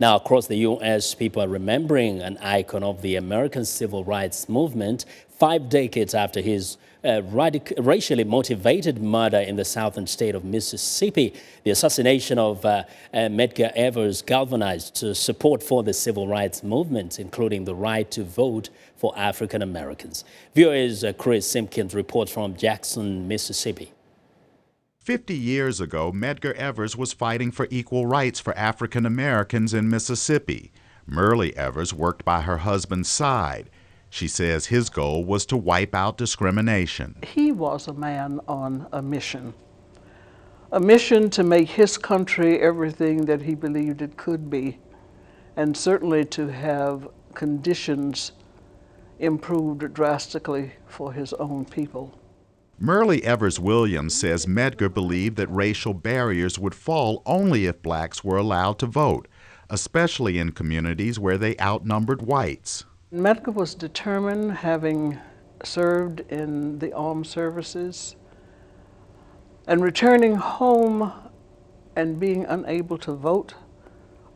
Now, across the U.S., people are remembering an icon of the American civil rights movement 5 decades after his racially motivated murder in the southern state of Mississippi. The assassination of Medgar Evers galvanized support for the civil rights movement, including the right to vote for African Americans. VOA's Chris Simpkins reports from Jackson, Mississippi. 50 years ago, Medgar Evers was fighting for equal rights for African Americans in Mississippi. MYRLIE Evers worked by her husband's side. She says his goal was to wipe out discrimination. He was a man on a mission to make his country everything that he believed it could be, and certainly to have conditions improved drastically for his own people. MYRLIE Evers Williams says Medgar believed that racial barriers would fall only if blacks were allowed to vote, especially in communities where they outnumbered whites. Medgar was determined, having served in the armed services, and returning home and being unable to vote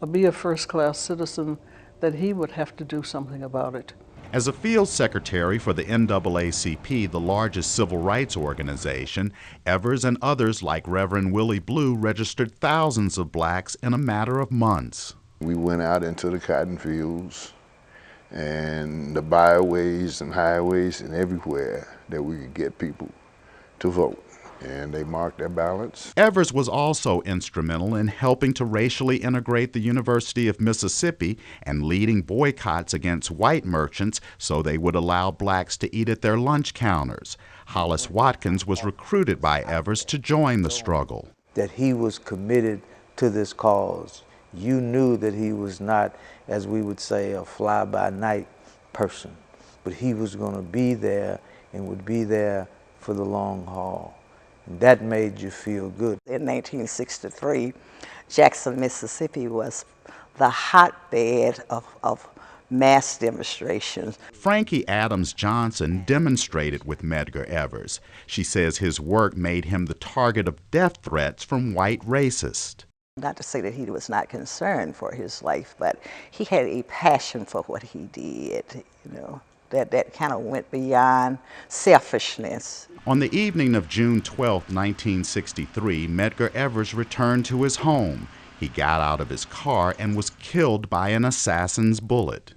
or be a first-class citizen, that he would have to do something about it. As a field secretary for the NAACP, the largest civil rights organization, Evers and others like Reverend Willie Blue registered thousands of blacks in a matter of months. We went out into the cotton fields and the byways and highways and everywhere that we could get people to vote. And they marked their ballots. Evers was also instrumental in helping to racially integrate the University of Mississippi and leading boycotts against white merchants so they would allow blacks to eat at their lunch counters. HOLLIS Watkins was recruited by Evers to join the struggle. That he was committed to this cause. You knew that he was not, as we would say, a fly-by-night person, but he was going to be there and would be there for the long haul. That made you feel good. In 1963, Jackson, Mississippi was the hotbed of mass demonstrations. Frankie Adams Johnson demonstrated with Medgar Evers. She says his work made him the target of death threats from white racists. Not to say that he was not concerned for his life, but he had a passion for what he did, you know. That kind of went beyond selfishness. On the evening of June 12, 1963, Medgar Evers returned to his home. He got out of his car and was killed by an assassin's bullet.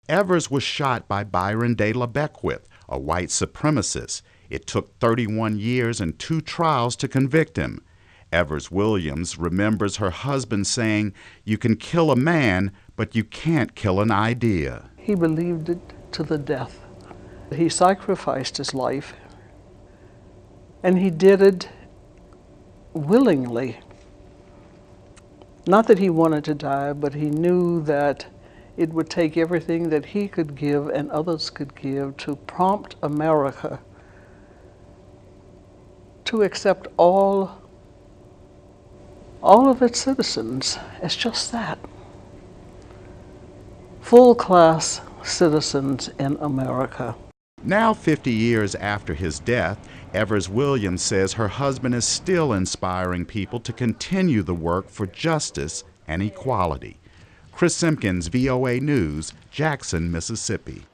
Evers was shot by Byron de la Beckwith, a white supremacist. It took 31 years and 2 trials to convict him. Evers Williams remembers her husband saying, "You can kill a man, but you can't kill an idea." He believed it to the death. He sacrificed his life, and he did it willingly. Not that he wanted to die, but he knew that it would take everything that he could give and others could give to prompt America to accept all of its citizens as just that. Full-class citizens in America. Now 50 years after his death, Evers Williams says her husband is still inspiring people to continue the work for justice and equality. Chris Simpkins, VOA News, Jackson, Mississippi.